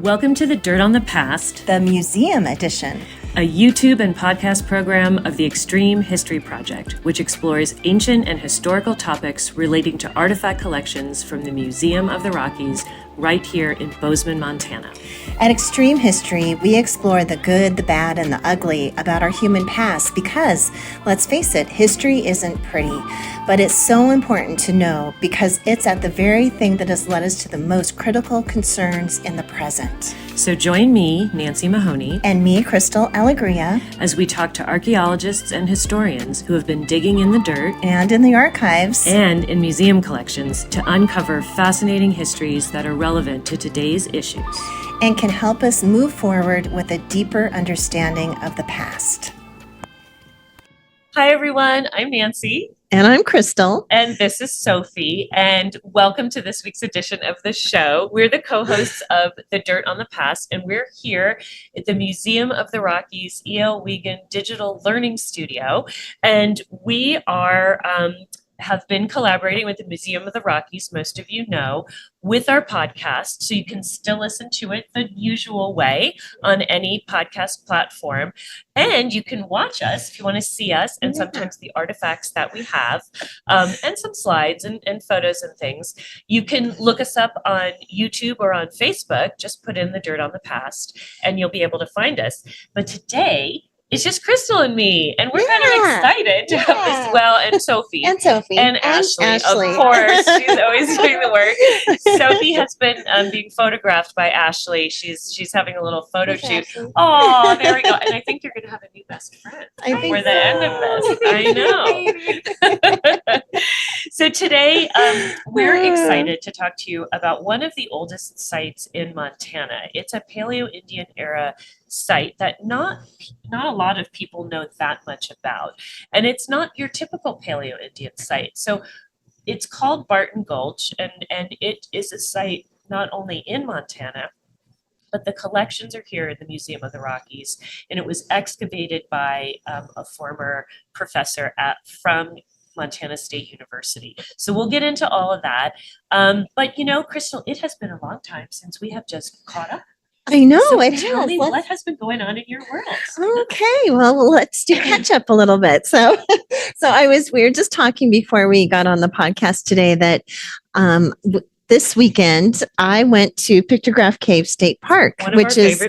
Welcome to the Dirt on the Past, the Museum Edition, a YouTube and podcast program of the Extreme History Project, which explores ancient and historical topics relating to artifact collections from the Museum of the Rockies right here in Bozeman, Montana. At Extreme History, we explore the good, the bad, and the ugly about our human past because, let's face it, history isn't pretty, but it's so important to know because it's at the very thing that has led us to the most critical concerns in the present. So join me, Nancy Mahoney, and me, Crystal Alegria, as we talk to archaeologists and historians who have been digging in the dirt and in the archives and in museum collections to uncover fascinating histories that are relevant to today's issues and can help us move forward with a deeper understanding of the past. Hi, everyone. I'm Nancy. And I'm Crystal. And this is Sophie. And welcome to this week's edition of the show. We're the co-hosts of The Dirt on the Past, and we're here at the Museum of the Rockies E.L. Wiegand Digital Learning Studio. And we have been collaborating with the Museum of the Rockies, most of you know, with our podcast. So you can still listen to it the usual way on any podcast platform. And you can watch us if you want to see us and sometimes the artifacts that we have and some slides and photos and things. You can look us up on YouTube or on Facebook. Just put in The Dirt on the Past and you'll be able to find us. But today, it's just Crystal and me, and we're kind of excited to have this. Well, and Sophie. And Sophie. And Ashley, of course. She's always doing the work. Sophie has been being photographed by Ashley. She's having a little photo shoot. Oh, there we go. And I think you're going to have a new best friend before the end of this. I know. So today, we're excited to talk to you about one of the oldest sites in Montana. It's a Paleo-Indian era site that not a lot of people know that much about. And it's not your typical Paleo-Indian site. So it's called Barton Gulch, and it is a site not only in Montana, but the collections are here in the Museum of the Rockies. And it was excavated by a former professor from Montana State University. So we'll get into all of that. But you know, Crystal, it has been a long time since we have just caught up. I know, so it tell has. me what has been going on in your world. Okay, well, let's do catch up a little bit. So we were just talking before we got on the podcast today that this weekend I went to Pictograph Cave State Park, which is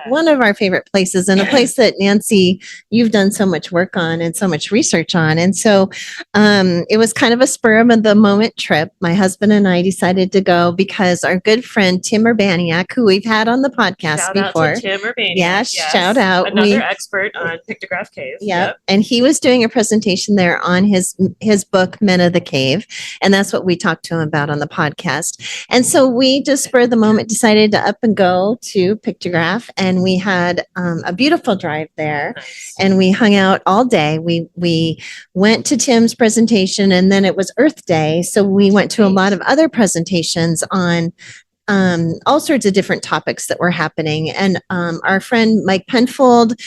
one of our favorite places, and a place that Nancy, you've done so much work on and so much research on. And so it was kind of a spur of the moment trip. My husband and I decided to go because our good friend Tim Urbaniak, who we've had on the podcast before. Shout out to Tim Urbaniak. Yes, shout out. Another expert on Pictograph Cave. Yep. And he was doing a presentation there on his book, Men of the Cave. And that's what we talked to him about on the podcast. And so we just spur of the moment decided to up and go to Pictograph, and we had a beautiful drive there. Nice. And we hung out all day. We went to Tim's presentation, and then it was Earth Day. So we went to a lot of other presentations on all sorts of different topics that were happening. And our friend Mike Penfold,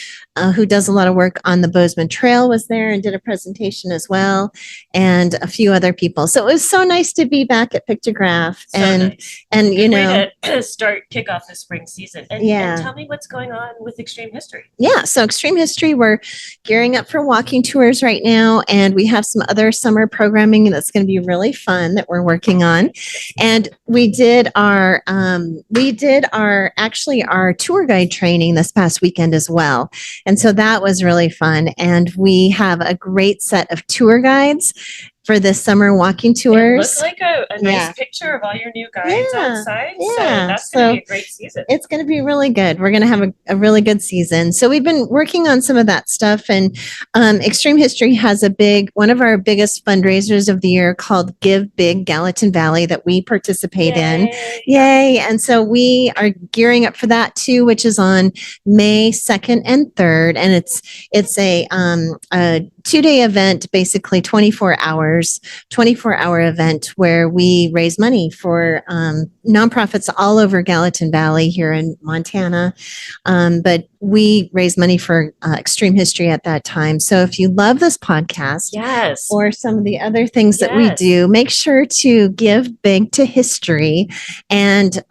who does a lot of work on the Bozeman Trail, was there and did a presentation as well, and a few other people. So it was so nice to be back at Pictograph and you know, kick off the spring season. And tell me what's going on with Extreme History. Yeah, so Extreme History, we're gearing up for walking tours right now, and we have some other summer programming that's going to be really fun that we're working on. And we did our tour guide training this past weekend as well. And so that was really fun. And we have a great set of tour guides for this summer walking tours. It looks like a nice picture of all your new guides outside. Yeah. So that's going to be a great season. It's going to be really good. We're going to have a really good season. So we've been working on some of that stuff. And Extreme History has one of our biggest fundraisers of the year called Give Big Gallatin Valley that we participate in. Yay. And so we are gearing up for that too, which is on May 2nd and 3rd. And it's a 2-day event, basically 24 hours. hours, 24-hour event where we raise money for nonprofits all over Gallatin Valley here in Montana. But we raise money for Extreme History at that time. So if you love this podcast Yes. or some of the other things that we Yes. do, make sure to give big to history and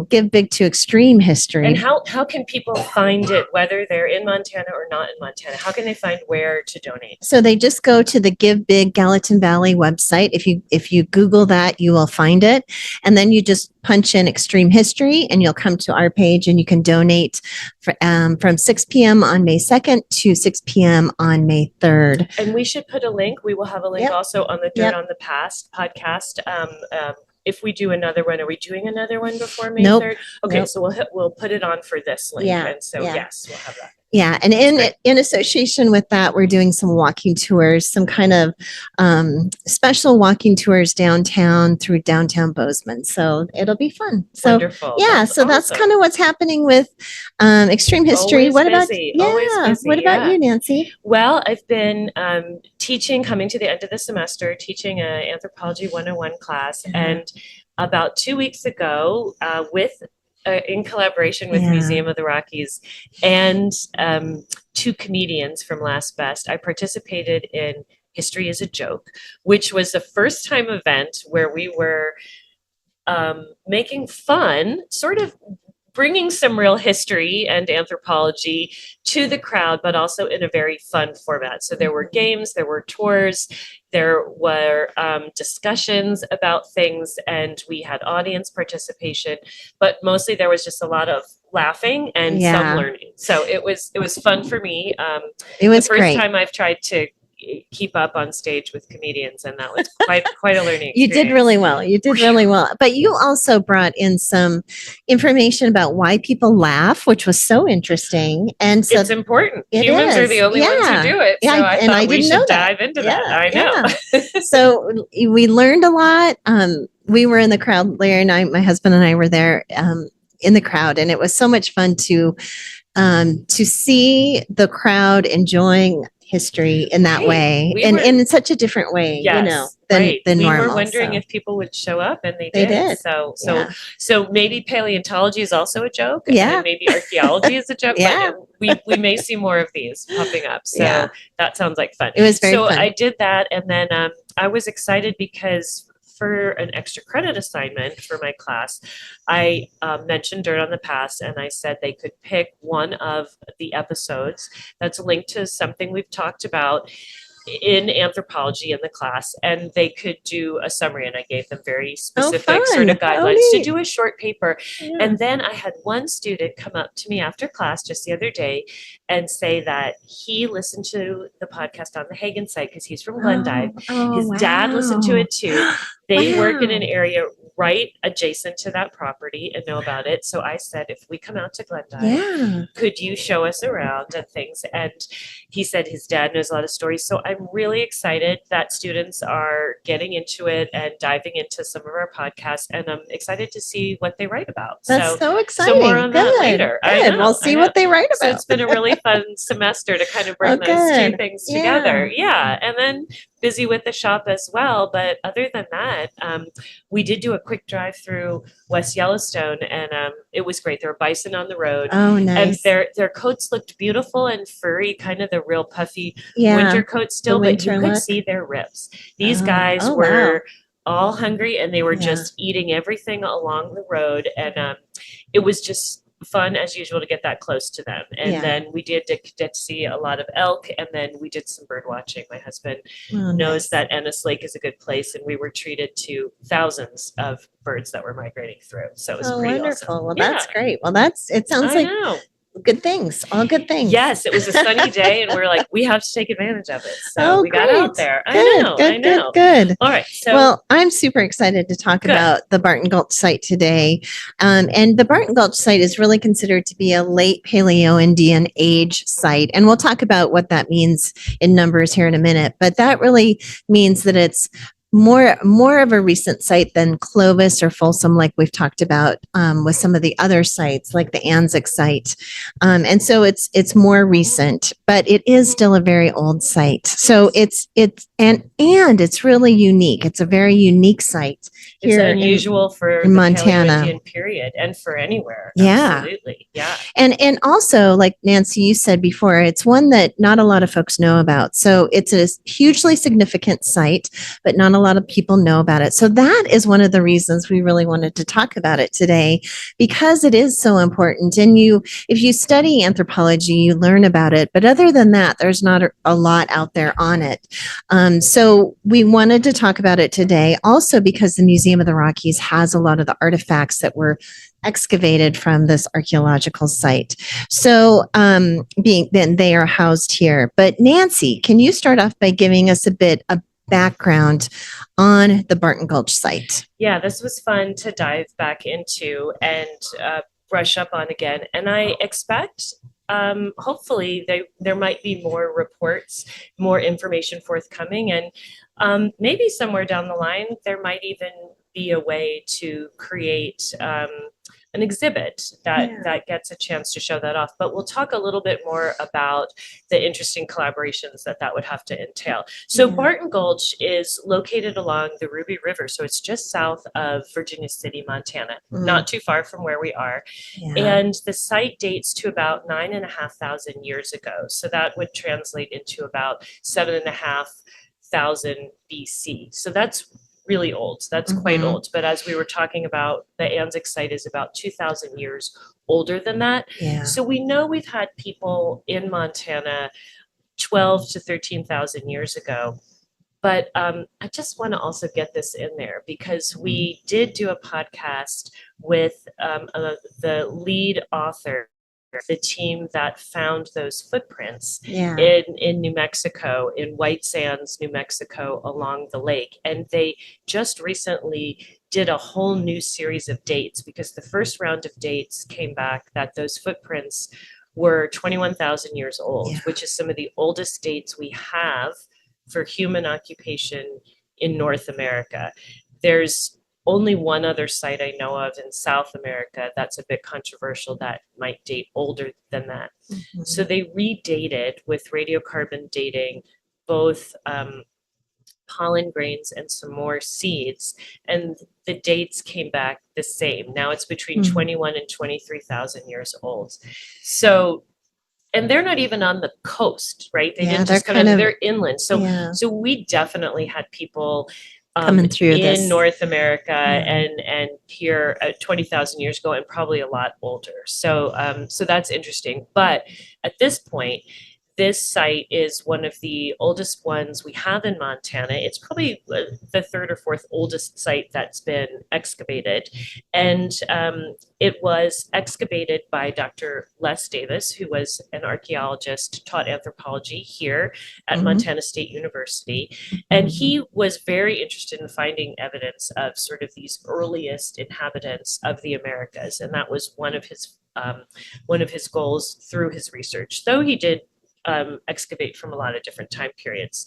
give big to extreme history. And how can people find it, whether they're in Montana or not in Montana? How can they find where to donate? So they just go to the Give Big Gallatin Valley website. If you Google that, you will find it. And then you just punch in extreme history and you'll come to our page and you can donate from 6 p.m. on May 2nd to 6 p.m. on May 3rd. And we should put a link. We will have a link also on the Dirt on the Past podcast. If we do another one, are we doing another one before May 3rd? Okay, so we'll put it on for this link. And so yes, we'll have that. Yeah, and in association with that, we're doing some walking tours, some kind of special walking tours downtown through downtown Bozeman. So it'll be fun. So wonderful. Yeah, that's kind of what's happening with extreme history. Always busy. What about you, Nancy? Well, I've been coming to the end of the semester, teaching an Anthropology 101 class, and about 2 weeks ago, in collaboration with Museum of the Rockies and two comedians from Last Best, I participated in History is a Joke, which was the first time event where we were making fun, sort of bringing some real history and anthropology to the crowd, but also in a very fun format. So there were games, there were tours, there were discussions about things, and we had audience participation, but mostly there was just a lot of laughing and some learning. So it was fun for me. It was the first time I've tried to keep up on stage with comedians, and that was quite a learning experience. You did really well. But you also brought in some information about why people laugh, which was so interesting. And so it's important. Humans are the only ones who do it. So I didn't know dive into that. I know. So we learned a lot. We were in the crowd, Larry and I, my husband and I were there in the crowd, and it was so much fun to see the crowd enjoying history in that way, and in such a different way, than normal. We were wondering if people would show up, and they did. So maybe paleontology is also a joke, and maybe archaeology is a joke. But we may see more of these popping up. So that sounds like fun. It was very fun. I did that, and then I was excited because for an extra credit assignment for my class, I mentioned Dirt on the Past, and I said they could pick one of the episodes that's linked to something we've talked about in anthropology in the class, and they could do a summary, and I gave them very specific sort of guidelines to do a short paper. And then I had one student come up to me after class just the other day and say that he listened to the podcast on the Hagen site because he's from Glendive. His dad listened to it too. They work in an area right adjacent to that property and know about it. So I said, if we come out to Glendive, could you show us around and things? And he said his dad knows a lot of stories. So I'm really excited that students are getting into it and diving into some of our podcasts. And I'm excited to see what they write about. That's so exciting. So more on that later. We'll see what they write about. So it's been a really fun semester to kind of bring those two things together. And then busy with the shop as well. But other than that, we did do a quick drive through West Yellowstone, and it was great. There were bison on the road. Oh, nice. And their coats looked beautiful and furry, kind of the real puffy winter coat still, but you could see their ribs. These guys were all hungry, and they were just eating everything along the road. And it was just fun as usual to get that close to them. And then we did get to see a lot of elk, and then we did some bird watching. My husband knows that Ennis Lake is a good place, and we were treated to thousands of birds that were migrating through. So it was pretty wonderful. awesome. Well, that's great. Well, it sounds like good things, all good things. Yes, it was a sunny day, and we're like, we have to take advantage of it. So we got out there. I know. Good. All right. So, well, I'm super excited to talk about the Barton Gulch site today. And the Barton Gulch site is really considered to be a late Paleo-Indian age site. And we'll talk about what that means in numbers here in a minute. But that really means that it's more of a recent site than Clovis or Folsom, like we've talked about with some of the other sites, like the Anzac site. And so it's more recent, but it is still a very old site. So it's it's really unique. It's a very unique site It's here unusual for in the Montana. Paleo-Indian period and for anywhere. Yeah. Absolutely. Yeah. And also, like Nancy, you said before, it's one that not a lot of folks know about. So it's a hugely significant site, but not a lot of people know about it. So that is one of the reasons we really wanted to talk about it today, because it is so important. And if you study anthropology, you learn about it. But other than that, there's not a lot out there on it. So we wanted to talk about it today, also because the Museum of the Rockies has a lot of the artifacts that were excavated from this archaeological site. So then they are housed here. But Nancy, can you start off by giving us a bit of background on the Barton Gulch site? Yeah, this was fun to dive back into and brush up on again. And I expect hopefully there might be more reports, more information forthcoming, and maybe somewhere down the line there might even be a way to create an exhibit that gets a chance to show that off. But we'll talk a little bit more about the interesting collaborations that would have to entail. So Barton Gulch is located along the Ruby River. So it's just south of Virginia City, Montana, not too far from where we are. And the site dates to about 9,500 years ago. So that would translate into about 7,500 BC. So that's really old. That's quite old. But as we were talking about, the Anzac site is about 2,000 years older than that. Yeah. So we know we've had people in Montana 12 to 13,000 years ago. But I just want to also get this in there because we did do a podcast with the lead author, the team that found those footprints in New Mexico, in White Sands, New Mexico, along the lake. And they just recently did a whole new series of dates because the first round of dates came back that those footprints were 21,000 years old, which is some of the oldest dates we have for human occupation in North America. There's only one other site I know of in South America that's a bit controversial that might date older than that. So they redated with radiocarbon dating both pollen grains and some more seeds, and the dates came back the same. Now it's between 21 and 23,000 years old. So, and they're not even on the coast, right? They didn't just come in, they're inland. So, so we definitely had people coming through in North America and here 20,000 years ago, and probably a lot older. So, so that's interesting. But at this point, this site is one of the oldest ones we have in Montana. It's probably the third or fourth oldest site that's been excavated. And it was excavated by Dr. Les Davis, who was an archaeologist, taught anthropology here at Montana State University. And he was very interested in finding evidence of sort of these earliest inhabitants of the Americas. And that was one of his goals through his research, though he did excavate from a lot of different time periods.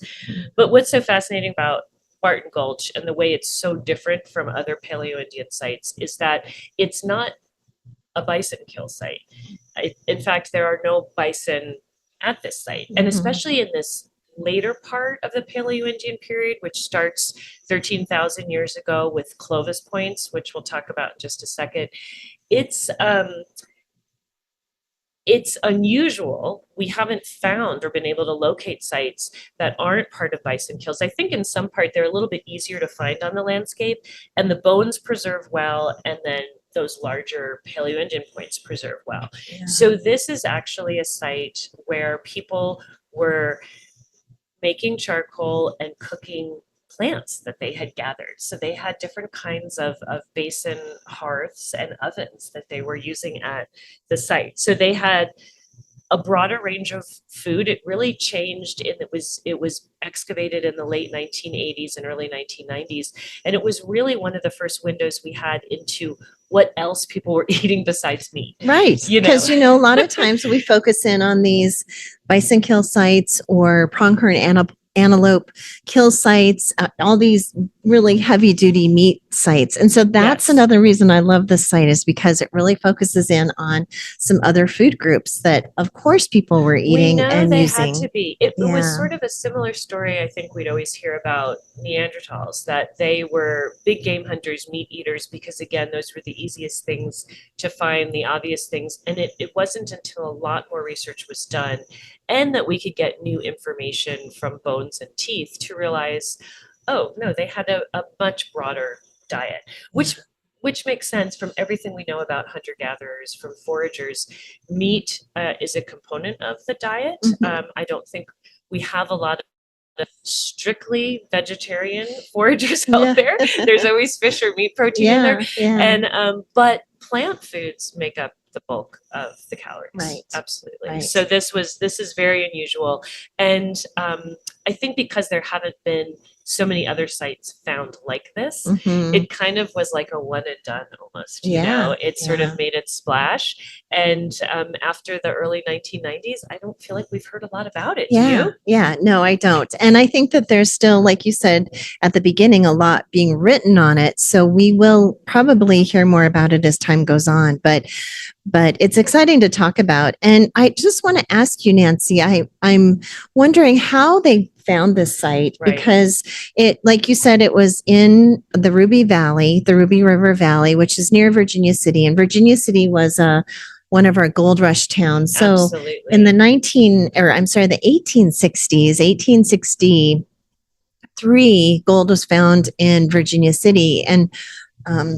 But what's so fascinating about Barton Gulch and the way it's so different from other Paleo-Indian sites is that it's not a bison kill site. In fact, there are no bison at this site. And especially in this later part of the Paleo-Indian period, which starts 13,000 years ago with Clovis points, which we'll talk about in just a second, it's unusual. We haven't found or been able to locate sites that aren't part of bison kills. I think in some part they're a little bit easier to find on the landscape, and the bones preserve well, and then those larger Paleo-Indian points preserve well. So this is actually a site where people were making charcoal and cooking plants that they had gathered. So they had different kinds of basin hearths and ovens that they were using at the site. So they had a broader range of food. It really changed, and it was excavated in the late 1980s and early 1990s. And it was really one of the first windows we had into what else people were eating besides meat. Right. Because, a lot of times we focus in on these bison kill sites or pronghorn antelope kill sites, all these really heavy duty meat sites. And so that's Yes. another reason I love this site, is because it really focuses in on some other food groups that of course people were We eating know and they using. had to be. It was Yeah. sort of a similar story, I think we'd always hear about Neanderthals, that they were big game hunters, meat eaters, because again, those were the easiest things to find, the obvious things. And it wasn't until a lot more research was done and that we could get new information from bones and teeth to realize, oh, no, they had a much broader diet, which makes sense from everything we know about hunter gatherers, from foragers. Meat is a component of the diet. I don't think we have a lot of strictly vegetarian foragers out Yeah. there. There's always fish or meat protein in there, Yeah. and but plant foods make up the bulk of the calories. Right. Absolutely. Right. So this is very unusual, and I think because there haven't been so many other sites found like this, it kind of was like a one and done almost. You know, it sort Yeah. of made its splash, and after the early 1990s, I don't feel like we've heard a lot about it. Do Yeah. you? Yeah. No, I don't. And I think that there's still, like you said at the beginning, a lot being written on it. So we will probably hear more about it as time goes on. But it's exciting to talk about. And I just want to ask you, Nancy, I'm wondering how they found this site, Right. because it, like you said, it was in the Ruby Valley, the Ruby River Valley, which is near Virginia City. And Virginia City was one of our gold rush towns. So Absolutely. in the 1860s, 1863, gold was found in Virginia City. And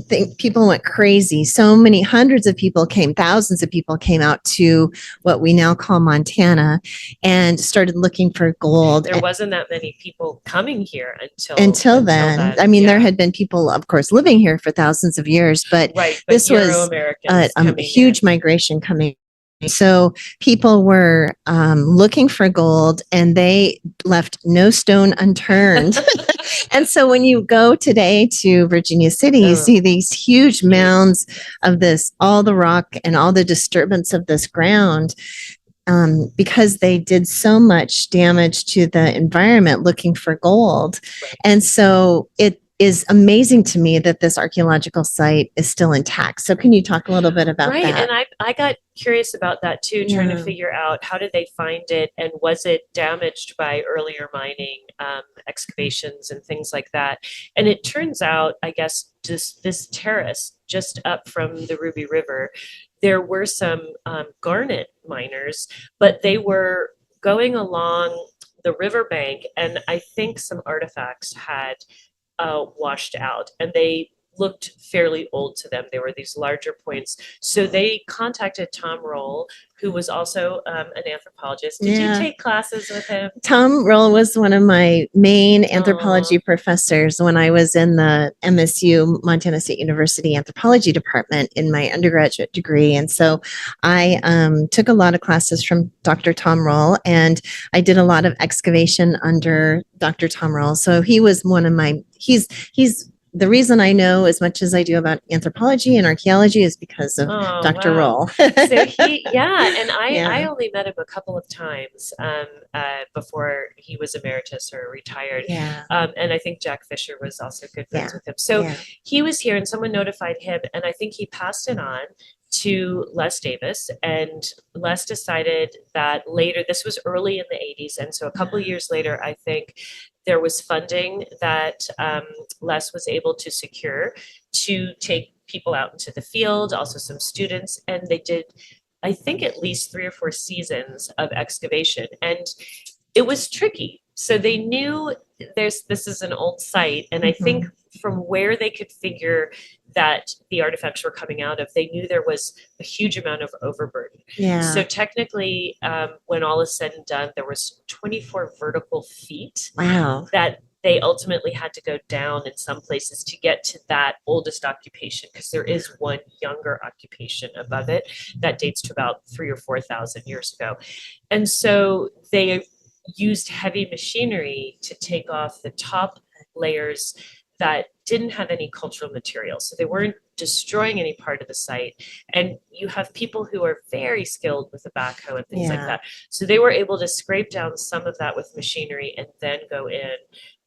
think people went crazy. So many hundreds of people came, thousands of people came out to what we now call Montana and started looking for gold. There wasn't that many people coming here Until then. I mean, there had been people, of course, living here for thousands of years, but right, but this was a huge migration coming. So people were looking for gold, and they left no stone unturned. And so when you go today to Virginia City, you see these huge mounds of this, all the rock and all the disturbance of this ground, because they did so much damage to the environment looking for gold. And so it is amazing to me that this archaeological site is still intact. So can you talk a little bit about that? Right, and I got curious about that too, trying to figure out how did they find it, and was it damaged by earlier mining, excavations and things like that. And it turns out, I guess, just this terrace just up from the Ruby River, there were some garnet miners, but they were going along the riverbank, and I think some artifacts had washed out, and they looked fairly old to them. They were these larger points. So they contacted Tom Roll, who was also an anthropologist. Did you take classes with him? Tom Roll was one of my main anthropology professors when I was in the MSU, Montana State University Anthropology Department in my undergraduate degree. And so I took a lot of classes from Dr. Tom Roll, and I did a lot of excavation under Dr. Tom Roll. So he was one of my, he's the reason I know as much as I do about anthropology and archaeology is because of Dr. Roll. So he, and I only met him a couple of times before he was emeritus or retired. And I think Jack Fisher was also good friends with him. So he was here, and someone notified him, and I think he passed it on to Les Davis, and Les decided that later, this was early in the 80s, and so a couple of years later, I think there was funding that Les was able to secure to take people out into the field, also some students, and they did, I think, at least 3 or 4 seasons of excavation, and it was tricky. So they knew this is an old site, and I think from where they could figure that the artifacts were coming out of, they knew there was a huge amount of overburden. So technically, when all is said and done, there was 24 vertical feet that they ultimately had to go down in some places to get to that oldest occupation, because there is one younger occupation above it that dates to about 3,000 or 4,000 years ago. And so they used heavy machinery to take off the top layers that didn't have any cultural material. So they weren't destroying any part of the site. And you have people who are very skilled with the backhoe and things like Yeah. that. So they were able to scrape down some of that with machinery and then go in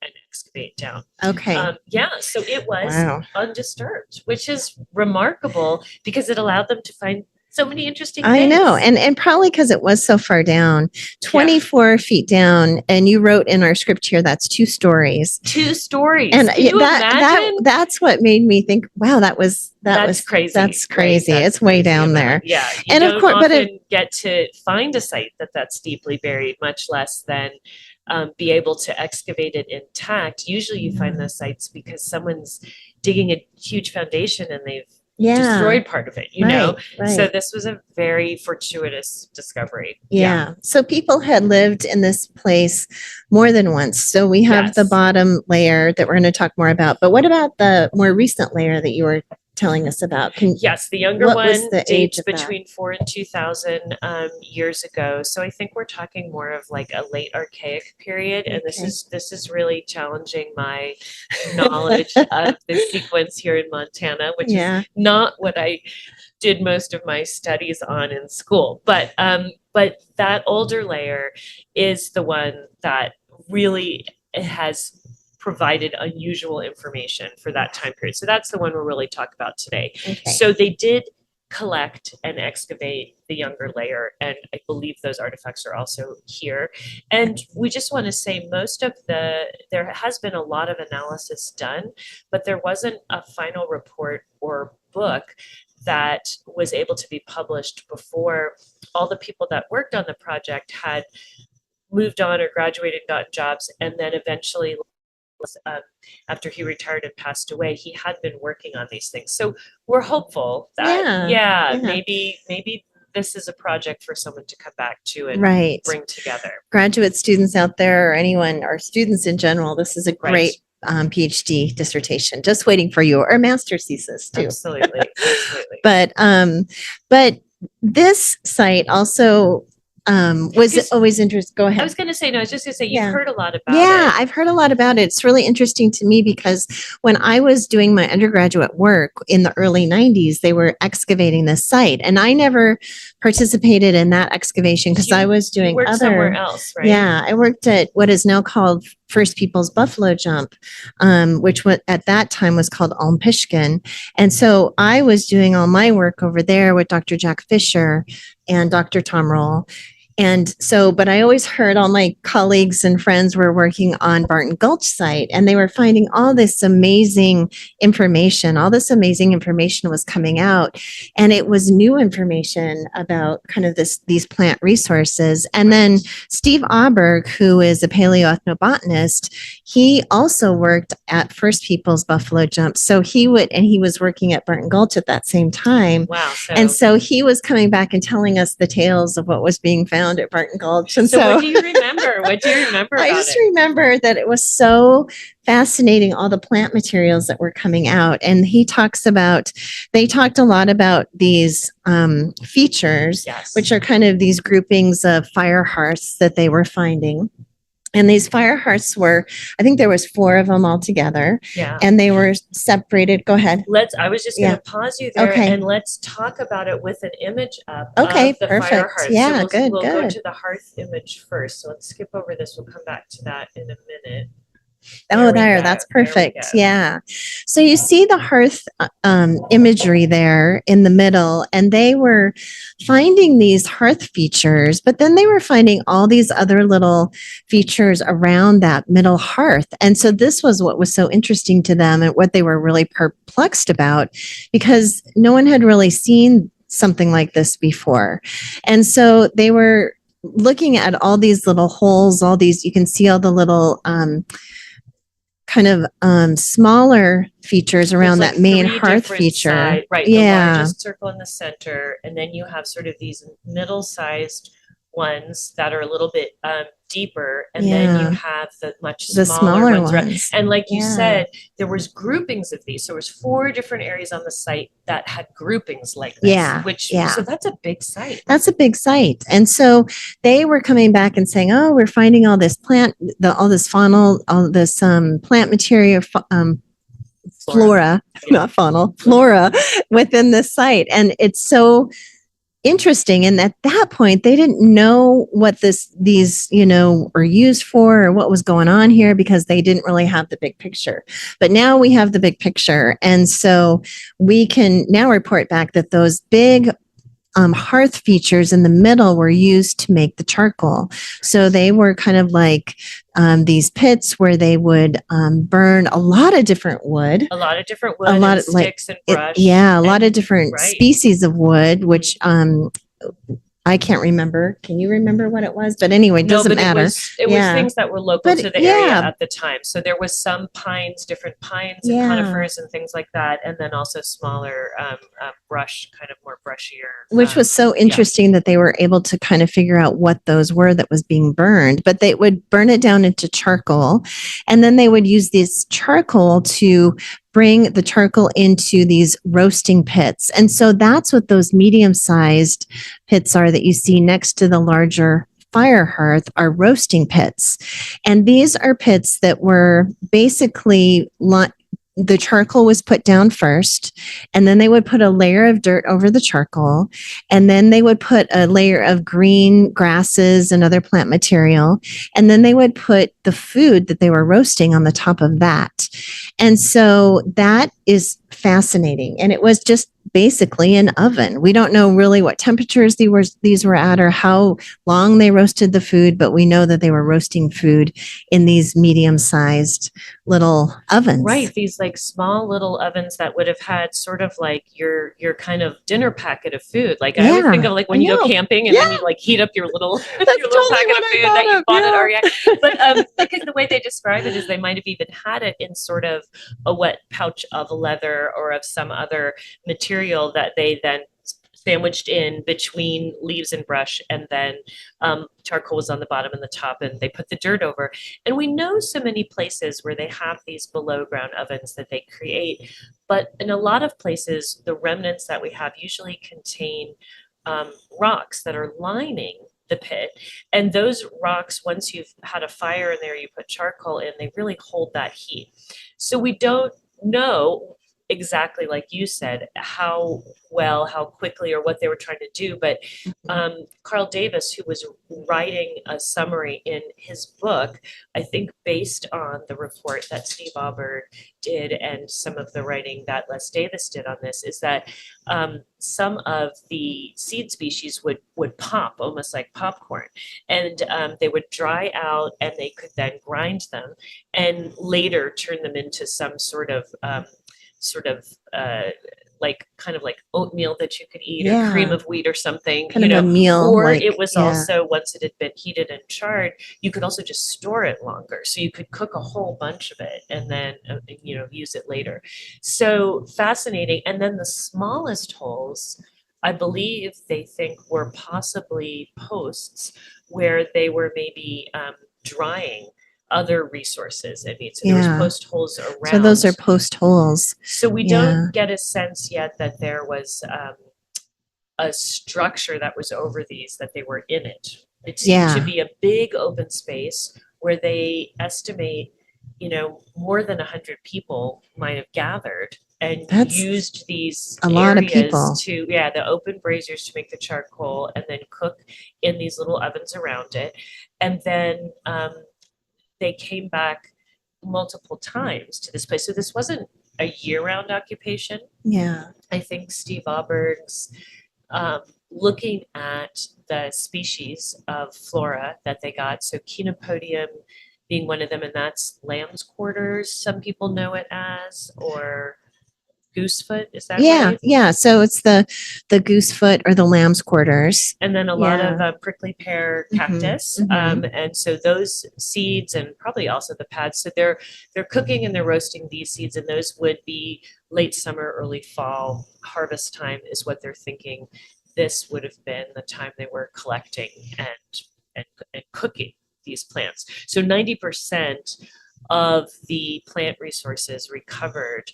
and excavate down. Okay. Yeah, so it was Wow. undisturbed, which is remarkable because it allowed them to find so many interesting I things. know. And probably because it was so far down, 24 feet down. And you wrote in our script here, that's 2 stories. 2 stories. And Can you imagine? that's what made me think, wow, that was crazy. That's right? crazy. That's It's way crazy down amount. there. Yeah. You And of don't course, but often get to find a site that's deeply buried, much less than be able to excavate it intact. Usually you find those sites because someone's digging a huge foundation and they've destroyed part of it, you know? Right. So this was a very fortuitous discovery. Yeah. So people had lived in this place more than once. So we have the Yes. bottom layer that we're going to talk more about. But what about the more recent layer that you were telling us about? Yes, the younger what one was the age dates of that? between 4 and 2,000 years ago. So I think we're talking more of like a late archaic period, and Okay. this is really challenging my knowledge of the sequence here in Montana, which Yeah. is not what I did most of my studies on in school. But that older layer is the one that really has provided unusual information for that time period. So that's the one we'll really talk about today. Okay. So they did collect and excavate the younger layer, and I believe those artifacts are also here. And we just want to say there has been a lot of analysis done, but there wasn't a final report or book that was able to be published before all the people that worked on the project had moved on or graduated, gotten jobs, and then eventually after he retired and passed away, he had been working on these things. So we're hopeful that maybe this is a project for someone to come back to and bring together. Graduate students out there, or anyone, or students in general, this is a great PhD dissertation, just waiting for you, or master's thesis too. Absolutely. But this site also was always interesting. Go ahead. I was going to say, no, I was just going to say, you've heard a lot about it. Yeah, I've heard a lot about it. It's really interesting to me because when I was doing my undergraduate work in the early 90s, they were excavating this site. And I never participated in that excavation because I was doing other somewhere else, right? Yeah, I worked at what is now called First People's Buffalo Jump, which at that time was called Almpishkin. And so I was doing all my work over there with Dr. Jack Fisher and Dr. Tom Roll. And so, but I always heard all my colleagues and friends were working on Barton Gulch site, and they were finding all this amazing information. All this amazing information was coming out, and it was new information about kind of these plant resources. And then Steve Auberg, who is a paleoethnobotanist, he also worked at First People's Buffalo Jump. So he was working at Barton Gulch at that same time. Wow. And so he was coming back and telling us the tales of what was being found at Barton Gulch. And so what do you remember? What do you remember about I just remember that it was so fascinating, all the plant materials that were coming out. And they talked a lot about these features, which are kind of these groupings of fire hearths that they were finding. And these fire hearths I think there was 4 of them altogether. Yeah. And they were separated. Go ahead. I was just going to pause you there and let's talk about it with an image up of the perfect. fire hearth. Yeah, so we'll go to the hearth image first. So let's skip over this. We'll come back to that in a minute. That's perfect. Yeah. So you see the hearth imagery there in the middle, and they were finding these hearth features, but then they were finding all these other little features around that middle hearth. And so this was what was so interesting to them and what they were really perplexed about, because no one had really seen something like this before. And so they were looking at all these little holes, you can see all the little kind of smaller features around that main hearth feature. Right. The largest circle in the center. And then you have sort of these middle-sized ones that are a little bit deeper. And then you have the much smaller ones. Right? And like you said, there was groupings of these. So there was 4 different areas on the site that had groupings like this. So that's a big site. That's a big site. And so they were coming back and saying, oh, we're finding all this plant, all this faunal, all this plant material, flora, not fauna, flora within the site. And it's so interesting. And at that point, they didn't know what these, were used for or what was going on here because they didn't really have the big picture. But now we have the big picture. And so we can now report back that those big hearth features in the middle were used to make the charcoal. So they were kind of like these pits where they would burn a lot of different wood. A lot of different A wood lot and of like sticks and brush. a lot of different right. species of wood, which I can't remember. Can you remember what it was? But anyway, it No, doesn't but matter. it was things that were local But to the area at the time. So there was some pines, different pines and conifers and things like that, and then also smaller brush, kind of more brushier. Which was so interesting that they were able to kind of figure out what those were that was being burned. But they would burn it down into charcoal, and then they would use this charcoal to bring the charcoal into these roasting pits. And so that's what those medium-sized pits are that you see next to the larger fire hearth are roasting pits. And these are pits that were basically the charcoal was put down first, and then they would put a layer of dirt over the charcoal, and then they would put a layer of green grasses and other plant material, and then they would put the food that they were roasting on the top of that. And so that is fascinating. And it was just basically an oven. We don't know really what temperatures these were at or how long they roasted the food, but we know that they were roasting food in these medium-sized little ovens. Right, these like small little ovens that would have had sort of like your kind of dinner packet of food. Like I would think of like when you go camping and then you like heat up your little packet of food that you bought at REI. But because the way they describe it is they might have even had it in sort of a wet pouch of leather or of some other material that they then sandwiched in between leaves and brush, and then charcoal was on the bottom and the top, and they put the dirt over. And we know so many places where they have these below ground ovens that they create, but in a lot of places, the remnants that we have usually contain rocks that are lining the pit. And those rocks, once you've had a fire in there, you put charcoal in, they really hold that heat. So we don't know exactly, like you said, how quickly or what they were trying to do. But Carl Davis, who was writing a summary in his book, I think based on the report that Steve Aubert did and some of the writing that Les Davis did on this, is that some of the seed species would pop almost like popcorn, and they would dry out, and they could then grind them and later turn them into some sort of like kind of like oatmeal that you could eat, or cream of wheat or something, kind of a meal. Or it was also, once it had been heated and charred, you could also just store it longer. So you could cook a whole bunch of it and then, use it later. So fascinating. And then the smallest holes, I believe they think were possibly posts where they were maybe drying other resources. I mean, so there was post holes around. So those are post holes. So we don't get a sense yet that there was a structure that was over these, that they were in it. It seemed to be a big open space where they estimate, more than 100 people might have gathered and used these a lot of people to, the open braziers to make the charcoal, and then cook in these little ovens around it. And then they came back multiple times to this place. So this wasn't a year-round occupation. Yeah. I think Steve Auberg's looking at the species of flora that they got. So Chenopodium being one of them, and that's lamb's quarters, some people know it as, or goosefoot, is that right? Yeah. So it's the goosefoot or the lamb's quarters. And then a lot of prickly pear cactus. And so those seeds, and probably also the pads. So they're cooking and they're roasting these seeds, and those would be late summer, early fall harvest time is what they're thinking. This would have been the time they were collecting and cooking these plants. So 90% of the plant resources recovered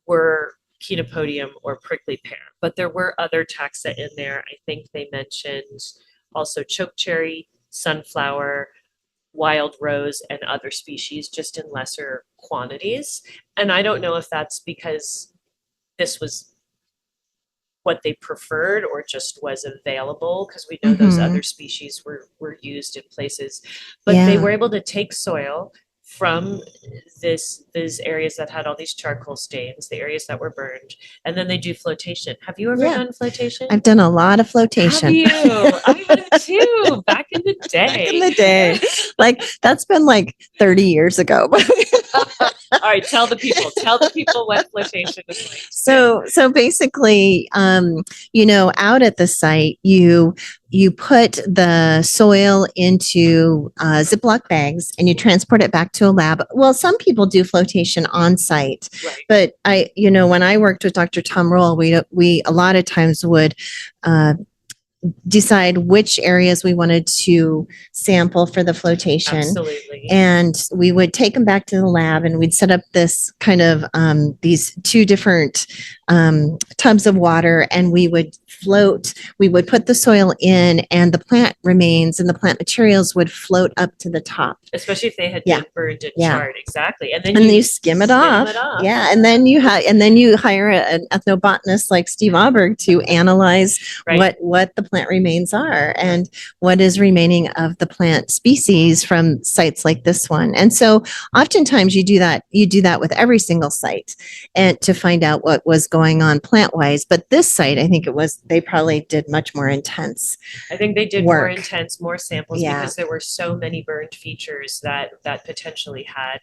were Chenopodium or prickly pear, but there were other taxa in there. I think they mentioned also chokecherry, sunflower, wild rose and other species, just in lesser quantities. And I don't know if that's because this was what they preferred or just was available, because we know those Mm-hmm. other species were used in places, but they Yeah. were able to take soil from these areas that had all these charcoal stains, the areas that were burned, and then they do flotation. Have you ever Yeah. done flotation? I've done a lot of Have flotation. you? I have too, back in the Back in day. the day. Like that's been like 30 years ago. All right, tell the people. Tell the people what flotation is like. So basically, out at the site, you put the soil into Ziploc bags and you transport it back to a lab. Well, some people do flotation on site, Right. but when I worked with Dr. Tom Roll, we a lot of times would uh, decide which areas we wanted to sample for the flotation. Absolutely. And we would take them back to the lab and we'd set up this kind of these two different tubs of water, and we would put the soil in, and the plant remains and the plant materials would float up to the top. Especially if they had Yeah. been burned and Yeah. charred. Exactly. And then And you you skim it off. off. Yeah. And then you hire an ethnobotanist like Steve Auberg to analyze Right. what the plant remains are and what is remaining of the plant species from sites like this one. And so oftentimes you do that with every single site and to find out what was going on plant wise. But this site, I think they probably did much more intense. I think they did more Work. intense, more samples, Yeah. because there were so many burned features that potentially had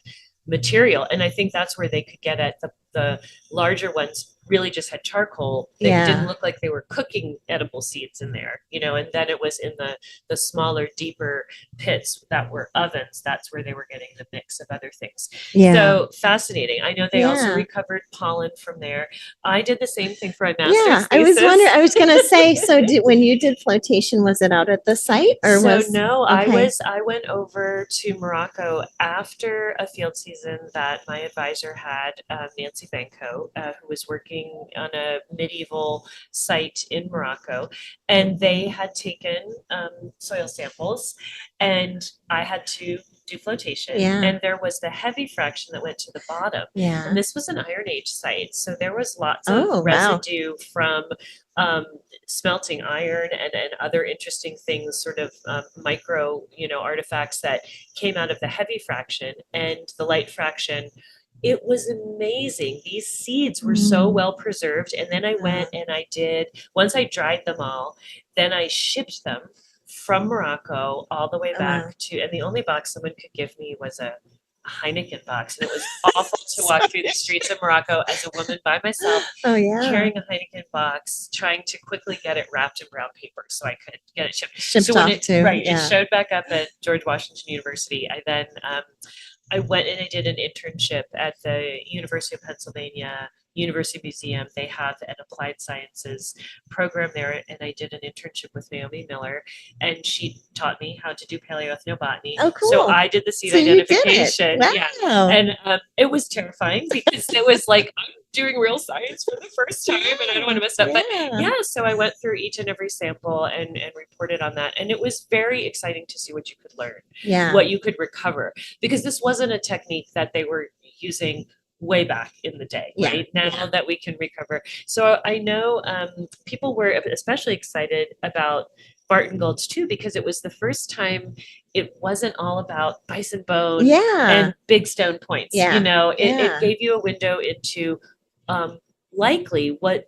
material. And I think that's where they could get at the larger ones really just had charcoal. They Yeah. didn't look like they were cooking edible seeds in there, and then it was in the smaller, deeper pits that were ovens. That's where they were getting the mix of other things. Yeah. So fascinating. I know they also Yeah. recovered pollen from there. I did the same thing for a Yeah, master's I was thesis. wondering. I was going to say. So, when you did flotation, was it out at the site, or So was no, okay. I went over to Morocco after a field season that my advisor had, Nancy Benko, who was working on a medieval site in Morocco, and they had taken soil samples, and I had to do flotation. Yeah. And there was the heavy fraction that went to the bottom. Yeah. And this was an Iron Age site, so there was lots Oh, of wow. residue from smelting iron and other interesting things, sort of micro, artifacts that came out of the heavy fraction and the light fraction. It was amazing. These seeds were so well preserved. And then I went and once I dried them all, then I shipped them from Morocco all the way back to, and the only box someone could give me was a Heineken box, and it was awful to walk through the streets of Morocco as a woman by myself, Oh, yeah. carrying a Heineken box, trying to quickly get it wrapped in brown paper so I could get it shipped. Shipped So when off it too. right, Yeah. it showed back up at George Washington University. I then I went and I did an internship at the University of Pennsylvania University Museum. They have an applied sciences program there, and I did an internship with Naomi Miller, and she taught me how to do paleoethnobotany. Oh, cool. So I did the seed So you did it. identification. Wow. Yeah, and it was terrifying because it was like I'm doing real science for the first time, and I don't want to mess up. But yeah, so I went through each and every sample and reported on that, and it was very exciting to see what you could learn, Yeah. what you could recover, because this wasn't a technique that they were using way back in the day, Yeah, right? Now yeah. that we can recover. So I know people were especially excited about Barton Gulch too, because it was the first time it wasn't all about bison bone Yeah. and big stone points. Yeah. It Yeah. gave you a window into likely what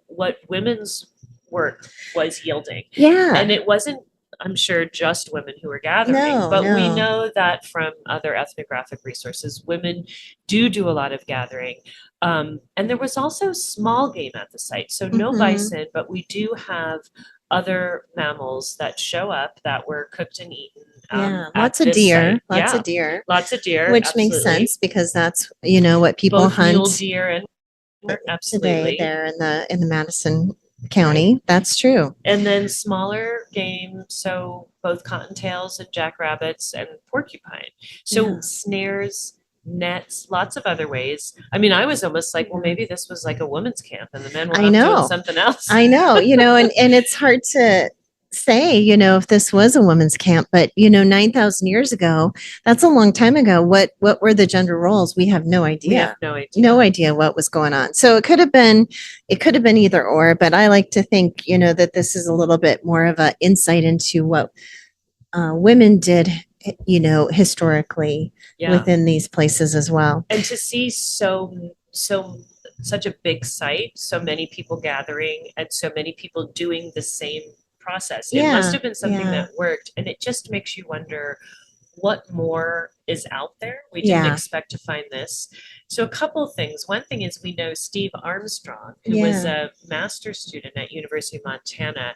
women's work was yielding. Yeah. And it wasn't, I'm sure, just women who were gathering, No, but we no. know that from other ethnographic resources, women do a lot of gathering. And there was also small game at the site. So no Mhm. bison, but we do have other mammals that show up that were cooked and eaten. Yeah. At Lots of this deer. site. Lots Yeah, of deer. lots of deer, Which makes absolutely. sense because that's what people Both hunt mule deer and today absolutely. there in the Madison County. That's true. And then smaller game, so both cottontails and jackrabbits and porcupine. So Yeah. snares, nets, lots of other ways. I mean, I was almost like, well, maybe this was like a women's camp and the men were I off know. doing something else. I know, and it's hard to say, if this was a women's camp, but 9,000 years ago, that's a long time ago. What were the gender roles? We have no We idea. have no idea. No idea what was going on. So it could have been either or, but I like to think, that this is a little bit more of an insight into what women did, historically Yeah. within these places as well. And to see such a big site, so many people gathering and so many people doing the same process. It must have been something Yeah. that worked. And it just makes you wonder what more is out there. We didn't Yeah. expect to find this. So a couple of things. One thing is we know Steve Armstrong, who was a master's student at University of Montana.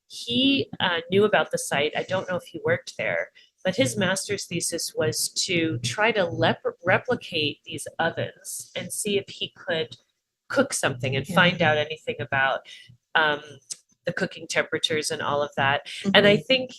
He knew about the site. I don't know if he worked there, but his master's thesis was to try to replicate these ovens and see if he could cook something and find out anything about the cooking temperatures and all of that. And I think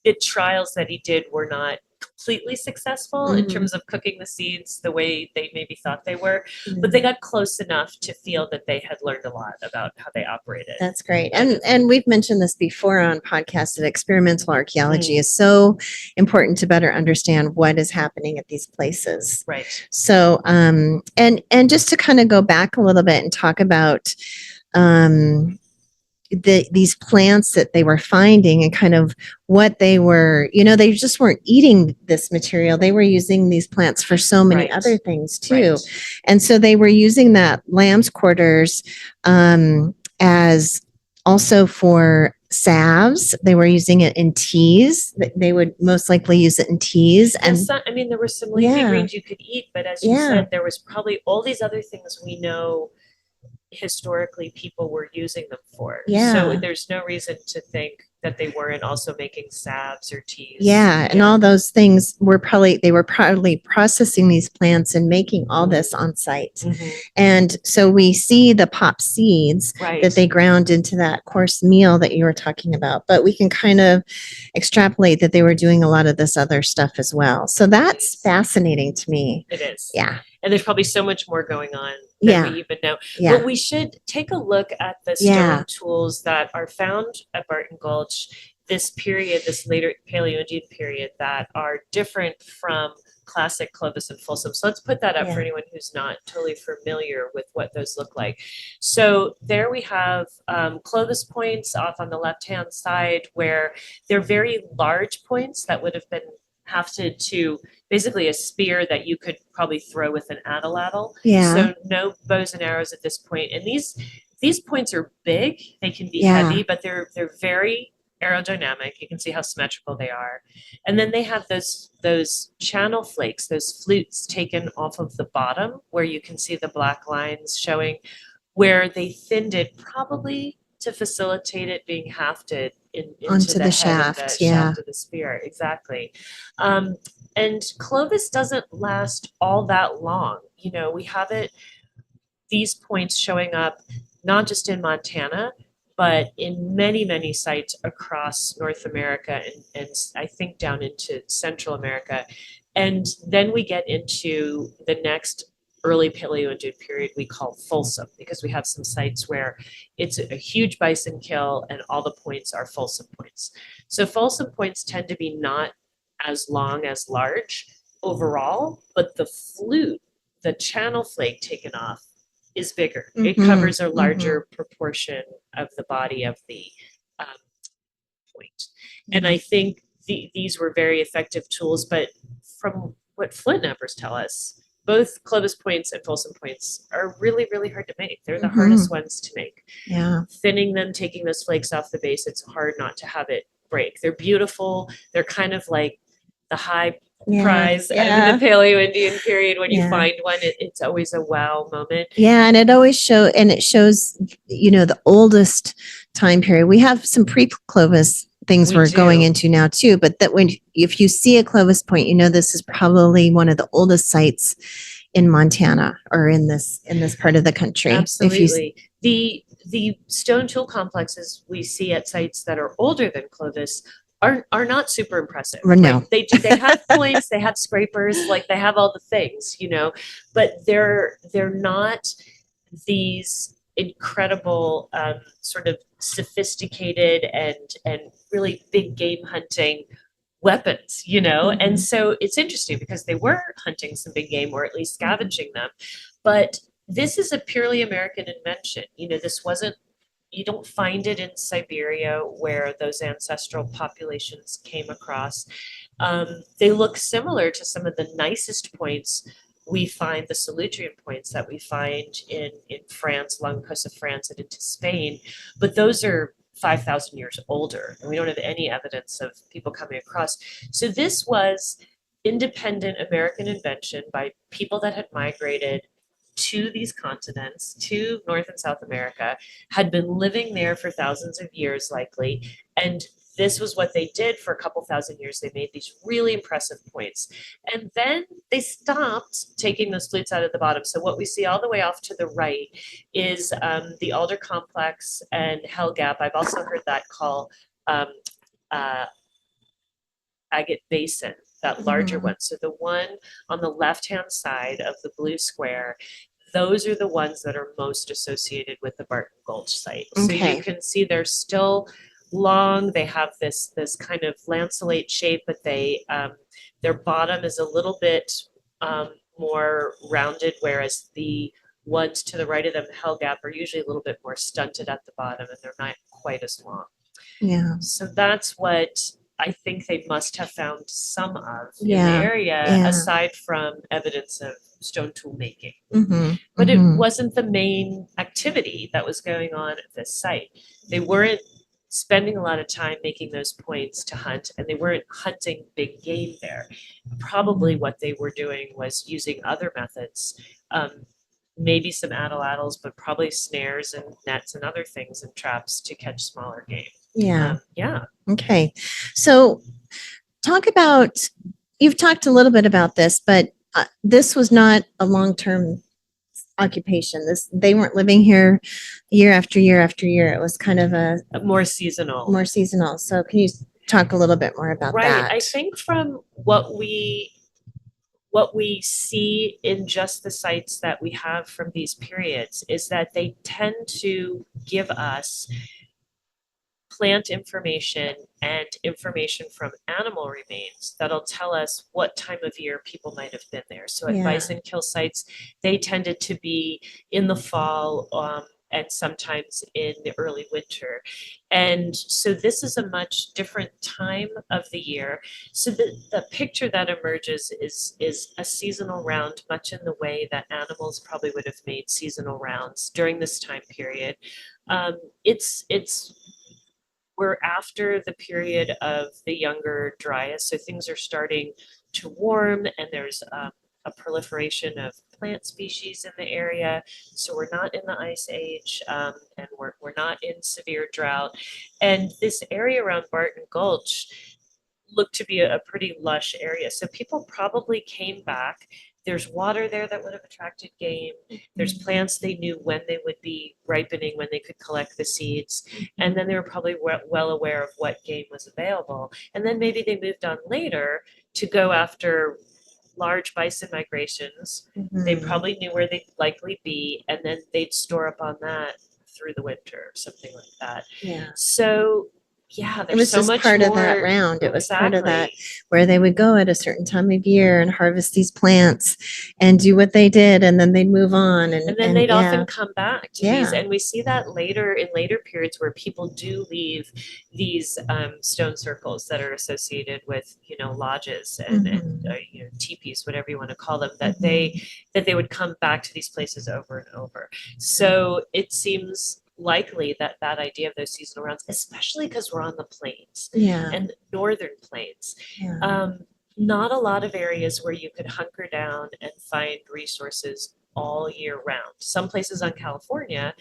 the trials that he did were not completely successful in terms of cooking the seeds the way they maybe thought they were, but they got close enough to feel that they had learned a lot about how they operated. That's great. And we've mentioned this before on podcasts that experimental archaeology is so important to better understand what is happening at these places. Right. So and just to kind of go back a little bit and talk about these plants that they were finding and kind of what they were, they just weren't eating this material. They were using these plants for so many other things too. And so they were using that lamb's quarters as also for salves. They were using it in teas. They would most likely use it in teas. And there were some leafy greens you could eat, but as you said, there was probably all these other things we know historically people were using them for. So there's no reason to think that they weren't also making salves or teas. And all those things were probably processing these plants and making all this on site. And so we see the pop seeds that they ground into that course meal that you were talking about, but we can kind of extrapolate that they were doing a lot of this other stuff as well. So that's fascinating to me. It is. Yeah. And there's probably so much more going on than we even know. But we should take a look at the stone tools that are found at Barton Gulch this period, this later Paleogene period, that are different from classic Clovis and Folsom. So let's put that up for anyone who's not totally familiar with what those look like. So there we have Clovis points off on the left-hand side, where they're very large points that would have been hafted to basically a spear that you could probably throw with an atlatl. So no bows and arrows at this point. And these points are big. They can be heavy, but they're very aerodynamic. You can see how symmetrical they are. And then they have those channel flakes, those flutes taken off of the bottom, where you can see the black lines showing where they thinned it, probably to facilitate it being hafted into the shaft, shaft of the spear. Exactly. And Clovis doesn't last all that long. We have these points showing up not just in Montana, but in many, many sites across North America and I think down into Central America. And then we get into the next early Paleogene period we call Folsom, because we have some sites where it's a huge bison kill and all the points are Folsom points. So Folsom points tend to be not as long as large overall, but the flute, the channel flake taken off, is bigger. It covers a larger proportion of the body of the point. And I think these were very effective tools, but from what flint knappers tell us, both Clovis points and Folsom points are really, really hard to make. They're the hardest ones to make. Thinning them, taking those flakes off the base, it's hard not to have it break. They're beautiful. They're kind of like the high prize in the Paleo-Indian period. When you find one, it's always a wow moment. And it shows, the oldest time period. We have some pre-Clovis things we're going into now too, but that if you see a Clovis point, this is probably one of the oldest sites in Montana or in this part of the country. Absolutely. The stone tool complexes we see at sites that are older than Clovis are not super impressive. No. They have points, they have scrapers, they have all the things, but they're not these incredible sort of sophisticated and really big game hunting weapons, you know? And Mhm. so it's interesting because they were hunting some big game or at least scavenging them. But this is a purely American invention. You know, this wasn't, you don't find it in Siberia where those ancestral populations came across. They look similar to some of the nicest points we find, the Salutrian points that we find in France, along the coast of France and into Spain, but those are 5,000 years older, and we don't have any evidence of people coming across. So this was independent American invention by people that had migrated to these continents, to North and South America, had been living there for thousands of years, likely, and this was what they did for a couple thousand years. They made these really impressive points. And then they stopped taking those flutes out of the bottom. So what we see all the way off to the right is the Alder Complex and Hell Gap. I've also heard that call um, uh, Agate Basin, that larger Mhm. one. So the one on the left-hand side of the blue square, those are the ones that are most associated with the Barton Gulch site. So you Okay. can see they're still long. They have this kind of lanceolate shape, but their bottom is a little bit more rounded, whereas the ones to the right of them, Hell Gap, are usually a little bit more stunted at the bottom, and they're not quite as long. Yeah. So that's what I think they must have found some of in the Yeah. area, Yeah. aside from evidence of stone tool making. Mhm. But it Mhm. wasn't the main activity that was going on at this site. They weren't spending a lot of time making those points to hunt, and they weren't hunting big game there. Probably what they were doing was using other methods, maybe some atlatls, but probably snares and nets and other things and traps to catch smaller game. Yeah. Yeah. Okay. So talk about, you've talked a little bit about this, but this was not a long-term occupation. This, they weren't living here year after year after year. It was kind of a More seasonal. more seasonal. So can you talk a little bit more about Right. that? I think from what we see in just the sites that we have from these periods is that they tend to give us plant information and information from animal remains that'll tell us what time of year people might have been there. So at Yeah. bison kill sites, they tended to be in the fall, and sometimes in the early winter. And so this is a much different time of the year. So the picture that emerges is a seasonal round, much in the way that animals probably would have made seasonal rounds during this time period. It's we're after the period of the younger Dryas, so things are starting to warm, and there's a proliferation of plant species in the area. So we're not in the ice age, and we're not in severe drought. And this area around Barton Gulch looked to be a pretty lush area. So people probably came back. There's water there that would have attracted game. There's plants they knew when they would be ripening, when they could collect the seeds. And then they were probably well aware of what game was available. And then maybe they moved on later to go after large bison migrations. They Mhm. probably knew where they'd likely be, and then they'd store up on that through the winter, something like that. Yeah. So yeah, It there's was so just much part of that more. round. It was part of that Exactly. where they would go at a certain time of year and harvest these plants and do what they did, and then they'd move on. And then And they'd often yeah, come back to these, yeah. and we see that later in later periods where people do leave these stone circles that are associated with, you know, lodges and Mhm. you know, teepees, whatever you want to call them, Mhm. that they would come back to these places over and over. So it seems likely that that idea of those seasonal rounds, especially because we're on the plains Yeah. and northern plains, Yeah. not a lot of areas where you could hunker down and find resources all year round. Some places on California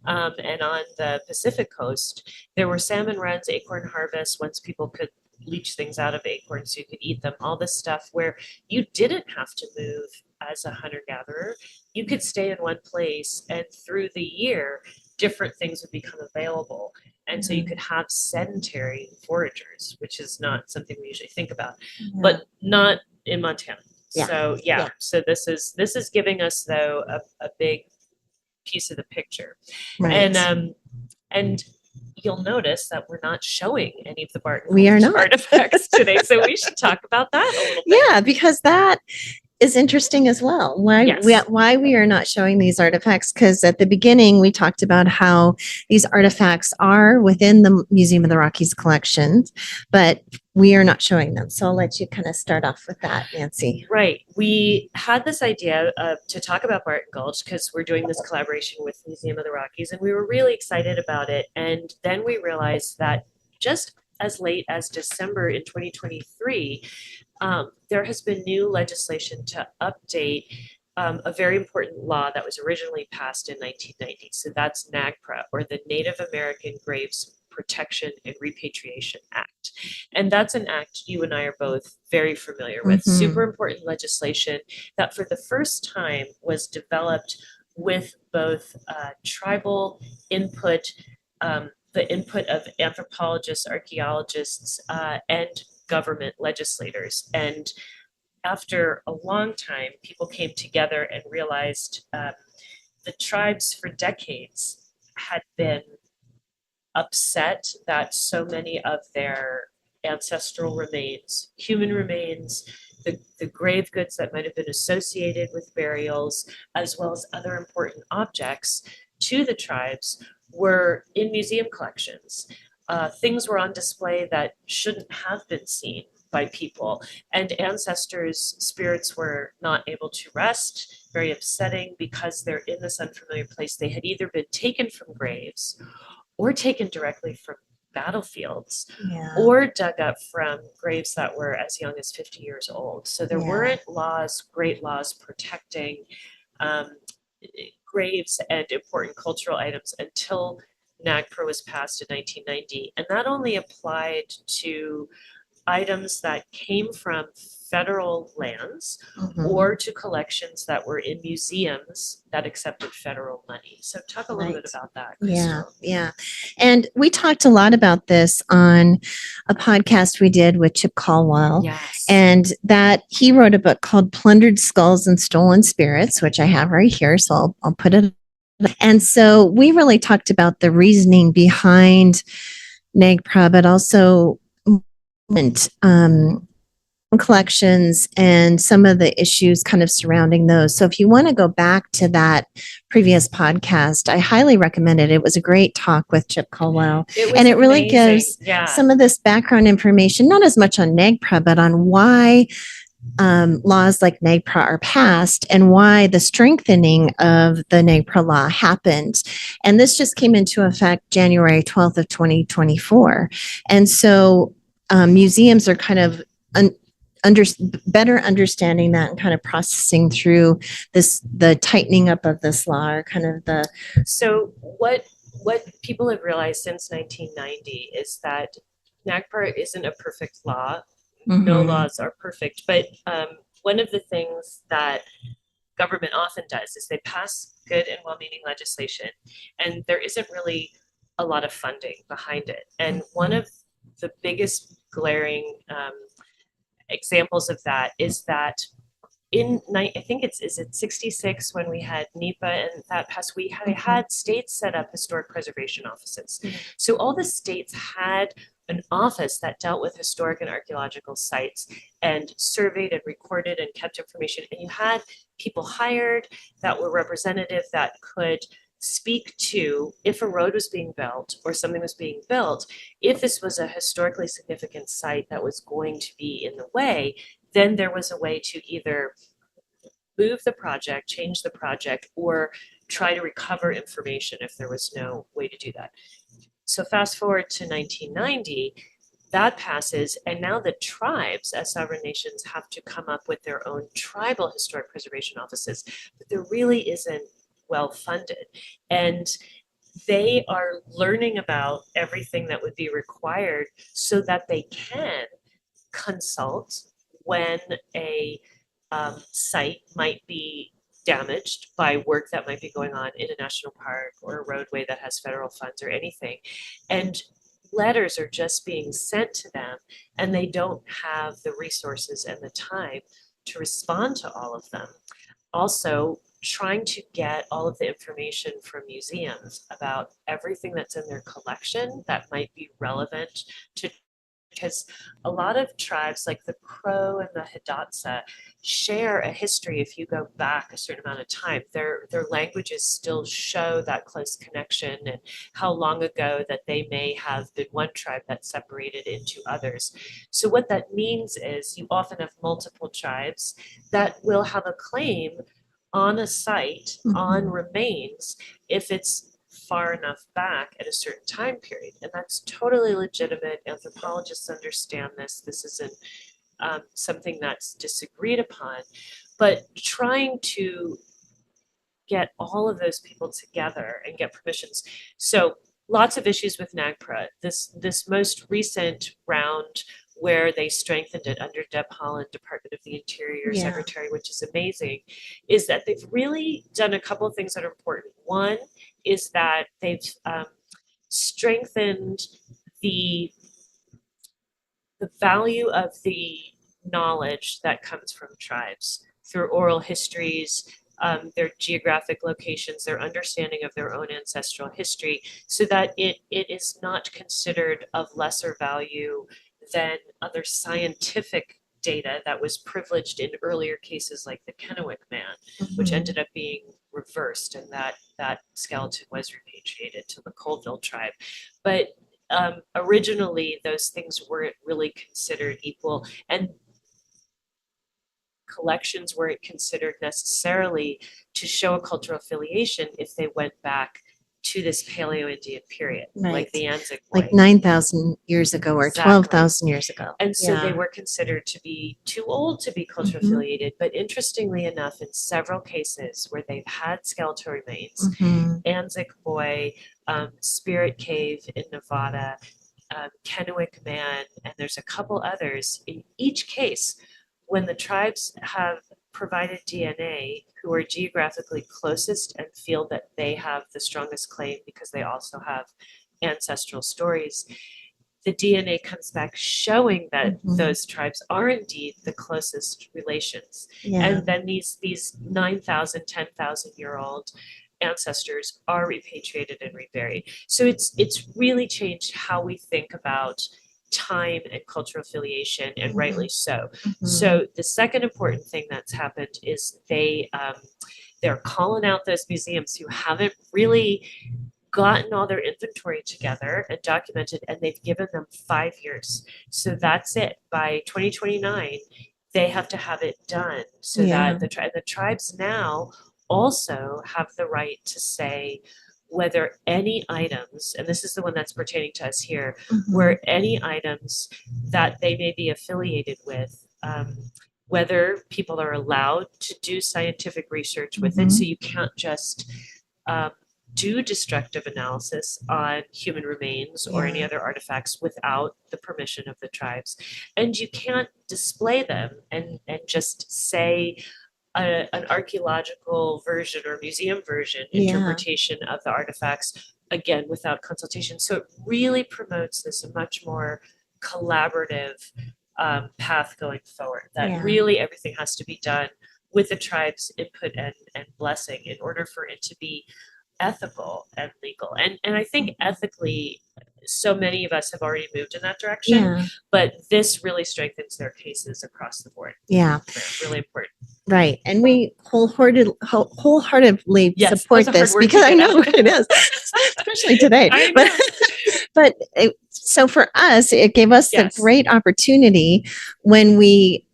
and on the Pacific coast, there were salmon runs, acorn harvests, once people could leach things out of acorns so you could eat them, all this stuff where you didn't have to move as a hunter gatherer. You could stay in one place, and through the year, different things would become available. And so you could have sedentary foragers, which is not something we usually think about, Yeah. but not in Montana. Yeah. So Yeah. so this is giving us though a big piece of the picture. Right. And you'll notice that we're not showing any of the Barton We are Gulch not. artifacts today, so we should talk about that a little bit. Yeah, because that is interesting as well. Yes. Why we are not showing these artifacts? Because at the beginning we talked about how these artifacts are within the Museum of the Rockies collection, but we are not showing them. So I'll let you kind of start off with that, Nancy. Right. We had this idea to talk about Barton Gulch because we're doing this collaboration with Museum of the Rockies, and we were really excited about it. And then we realized that just as late as December in 2023, there has been new legislation to update a very important law that was originally passed in 1990. So that's NAGPRA, or the Native American Graves Protection and Repatriation Act. And that's an act you and I are both very familiar with. Mhm. Super important legislation that for the first time was developed with both tribal input, the input of anthropologists, archaeologists, and government legislators. And after a long time, people came together and realized the tribes for decades had been upset that so many of their ancestral remains, human remains, the grave goods that might have been associated with burials, as well as other important objects to the tribes, were in museum collections. Things were on display that shouldn't have been seen by people, and ancestors' spirits were not able to rest. Very upsetting because they're in this unfamiliar place. They had either been taken from graves or taken directly from battlefields, Yeah. or dug up from graves that were as young as 50 years old. So there Yeah. weren't great laws protecting graves and important cultural items until NAGPRA was passed in 1990. And that only applied to items that came from federal lands Mhm. or to collections that were in museums that accepted federal money. So talk a little bit Right. about that, Yeah, Crystal. yeah. And we talked a lot about this on a podcast we did with Chip Caldwell. Yes. And that he wrote a book called Plundered Skulls and Stolen Spirits, which I have right here. So I'll put it. And so we really talked about the reasoning behind NAGPRA, but also collections and some of the issues kind of surrounding those. So if you want to go back to that previous podcast, I highly recommend it. It was a great talk with Chip Caldwell. And it really gives some of this background information, not as much on NAGPRA, but on why laws like NAGPRA are passed and why the strengthening of the NAGPRA law happened. And this just came into effect January 12th of 2024. And so museums are kind of better understanding that and kind of processing through the tightening up of this law, or kind of the. So what people have realized since 1990 is that NAGPRA isn't a perfect law. No laws are perfect, but one of the things that government often does is they pass good and well-meaning legislation, and there isn't really a lot of funding behind it. And one of the biggest glaring examples of that is that I think is it 66 when we had NEPA and that passed, we had states set up historic preservation offices. So all the states had an office that dealt with historic and archaeological sites and surveyed and recorded and kept information. And you had people hired that were representative that could speak to if a road was being built or something was being built, if this was a historically significant site that was going to be in the way, then there was a way to either move the project, change the project, or try to recover information if there was no way to do that. So fast forward to 1990, that passes, and now the tribes as sovereign nations have to come up with their own tribal historic preservation offices, but there really isn't well funded. And they are learning about everything that would be required so that they can consult when a site might be damaged by work that might be going on in a national park or a roadway that has federal funds or anything. And letters are just being sent to them, and they don't have the resources and the time to respond to all of them. Also, trying to get all of the information from museums about everything that's in their collection that might be relevant to, because a lot of tribes like the Crow and the Hidatsa share a history. If you go back a certain amount of time, their languages still show that close connection and how long ago that they may have been one tribe that separated into others. So what that means is you often have multiple tribes that will have a claim on a site, on remains, if it's far enough back at a certain time period. And that's totally legitimate. Anthropologists understand this. This isn't something that's disagreed upon. But trying to get all of those people together and get permissions. So lots of issues with NAGPRA. This most recent round where they strengthened it under Deb Haaland, Department of the Interior Secretary, which is amazing, is that they've really done a couple of things that are important. One is that they've strengthened the value of the knowledge that comes from tribes through oral histories, their geographic locations, their understanding of their own ancestral history, so that it is not considered of lesser value than other scientific data that was privileged in earlier cases like the Kennewick Man, which ended up being reversed, and that skeleton was repatriated to the Colville tribe. But originally, those things weren't really considered equal, and collections weren't considered necessarily to show a cultural affiliation if they went back to this Paleo-Indian period, like the Anzac Boy. Like 9,000 years ago or 12,000 years ago. And so they were considered to be too old to be culturally affiliated. But interestingly enough, in several cases where they've had skeletal remains, Anzac Boy, Spirit Cave in Nevada, Kennewick Man, and there's a couple others, in each case, when the tribes have provided DNA who are geographically closest and feel that they have the strongest claim because they also have ancestral stories, the DNA comes back showing that those tribes are indeed the closest relations. And then these 9,000, 10,000-year-old ancestors are repatriated and reburied. So it's really changed how we think about time and cultural affiliation, and rightly so. So the second important thing that's happened is they're calling out those museums who haven't really gotten all their inventory together and documented, and they've given them 5 years. So that's it. By 2029, they have to have it done, so that the tribes now also have the right to say whether any items, and this is the one that's pertaining to us here, where any items that they may be affiliated with, whether people are allowed to do scientific research with it. So you can't just do destructive analysis on human remains or any other artifacts without the permission of the tribes. And you can't display them and just say, an archaeological version or museum version interpretation of the artifacts, again, without consultation. So it really promotes this much more collaborative path going forward, that really everything has to be done with the tribe's input and blessing in order for it to be ethical and legal. And I think ethically, so many of us have already moved in that direction, but this really strengthens their cases across the board. Really important. Right. And we wholeheartedly support this, because I know it is, especially today. But so for us, it gave us the great opportunity when we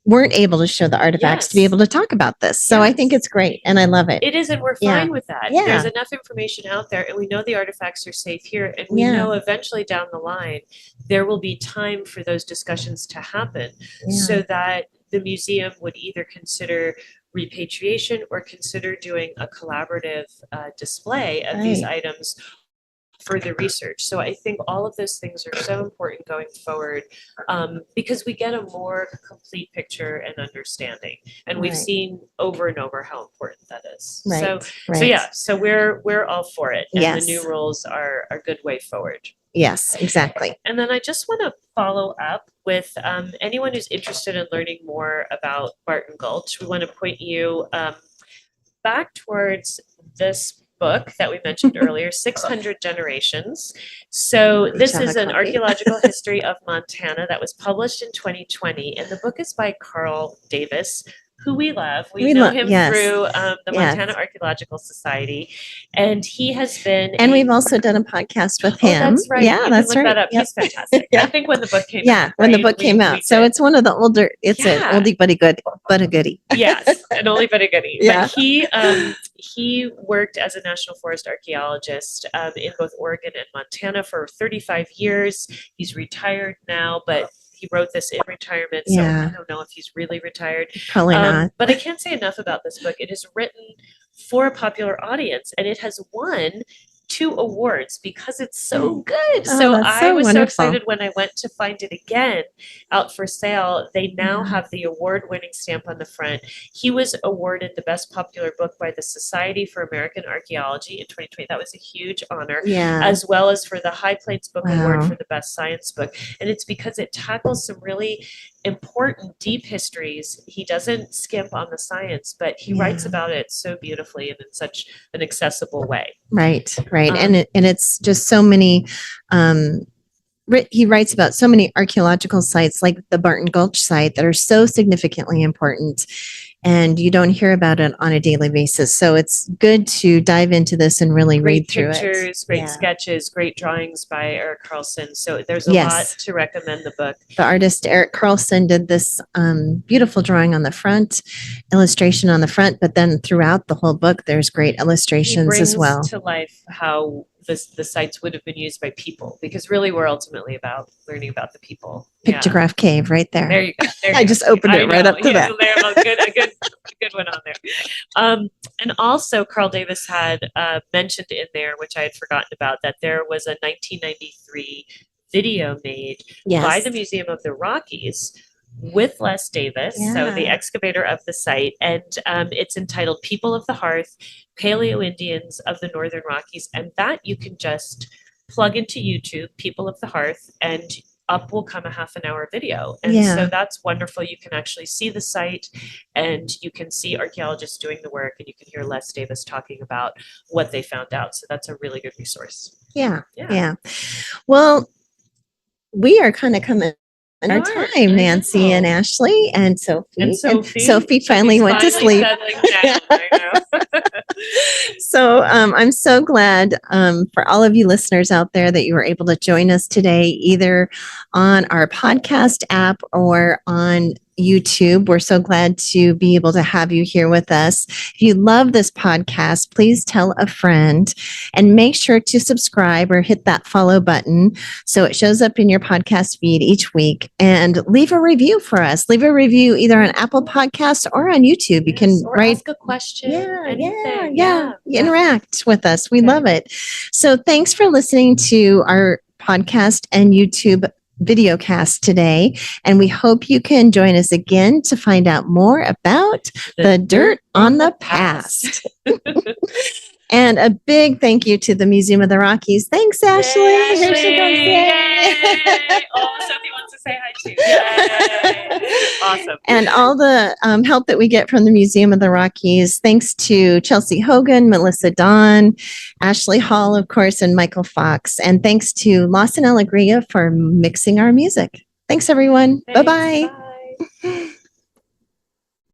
weren't able to show the artifacts to be able to talk about this. So I think it's great, and I love it. It is, and we're fine with that. There's enough information out there, and we know the artifacts are safe here, and we know eventually down the line there will be time for those discussions to happen, so that the museum would either consider repatriation or consider doing a collaborative display of these items further research. So I think all of those things are so important going forward, because we get a more complete picture and understanding, and we've Right. seen over and over how important that is. Right. So Right. yeah, so we're all for it, and Yes. the new rules are a good way forward. Yes, exactly. And then I just want to follow up with anyone who's interested in learning more about Barton Gulch. We want to point you back towards this book that we mentioned earlier, 600 Generations. So Each this have is a an copy. archaeological history of Montana that was published in 2020. And the book is by Carl Davis, who we love. We know him yes. through the Yes. Montana Archaeological Society. And he has been And we've also done a podcast with him. that's right. Yeah, You that's can look right. that up. Yep. He's fantastic. Yeah. I think when the book came out. Yeah, when the right, book came we out. So did. it's one of the older, it's an Yeah. oldie but a goodie. Yes, an oldie but a goodie. Yeah. But he worked as a national forest archaeologist in both Oregon and Montana for 35 years. He's retired now, but he wrote this in retirement, so Yeah. I don't know if he's really retired. Probably not. But I can't say enough about this book. It is written for a popular audience, and it has won 2 awards because it's so good. Oh, So that's I so was so wonderful. excited when I went to find it again out for sale. They now Yeah. have the award-winning stamp on the front. He was awarded the best popular book by the Society for American Archaeology in 2020. That was a huge honor, Yeah. as well as for the High Plains Book Award Wow. for the best science book. And it's because it tackles some really important, deep histories. He doesn't skimp on the science, but he writes Yeah. about it so beautifully and in such an accessible way. Right, right. Um, And it's just so many, he writes about so many archaeological sites like the Barton Gulch site that are so significantly important, and you don't hear about it on a daily basis. So it's good to dive into this and really read Great through pictures, it. great Yeah. sketches, great drawings by Eric Carlson. So there's a Yes. lot to recommend the book. The artist Eric Carlson did this beautiful drawing on the front, illustration on the front, but then throughout the whole book, there's great He illustrations brings as well. to life how the sites would have been used by people, because really we're ultimately about learning about the people. Yeah. Pictograph Cave right there. There you go. There I you go. just opened it I right know. up to Yeah, that. there, a good one on there. And also, Carl Davis had mentioned in there, which I had forgotten about, that there was a 1993 video made by Yes. the Museum of the Rockies with Les Davis, so the Yeah. excavator of the site, and it's entitled "People of the Hearth: Paleo Indians of the Northern Rockies," and that you can just plug into YouTube, "People of the Hearth," and up will come a half an hour video. And Yeah. so that's wonderful. You can actually see the site, and you can see archaeologists doing the work, and you can hear Les Davis talking about what they found out. So that's a really good resource. Yeah. Yeah. Yeah. Well, we are kind of coming in our We are. time, I Nancy and know. Ashley and Sophie. And Sophie. Sophie finally went to Finally sleep. settling down, I know. So I'm so glad for all of you listeners out there that you were able to join us today, either on our podcast app or on YouTube. We're so glad to be able to have you here with us. If you love this podcast, please tell a friend and make sure to subscribe or hit that follow button so it shows up in your podcast feed each week, and leave a review for us. Leave a review either on Apple Podcasts or on YouTube. You can Yes, or write ask a question. yeah, anything. interact with us. We Okay. love it. So thanks for listening to our podcast and YouTube video cast today. And we hope you can join us again to find out more about the dirt on the past. And a big thank you to the Museum of the Rockies. Thanks, Ashley. Yay, Here she comes. Yay. Yay. Oh, Sophie wants to say hi too. Yay. Awesome. And all the help that we get from the Museum of the Rockies. Thanks to Chelsea Hogan, Melissa Don, Ashley Hall, of course, and Michael Fox. And thanks to Lawson Alegria for mixing our music. Thanks, everyone. Thanks. Bye-bye. Bye.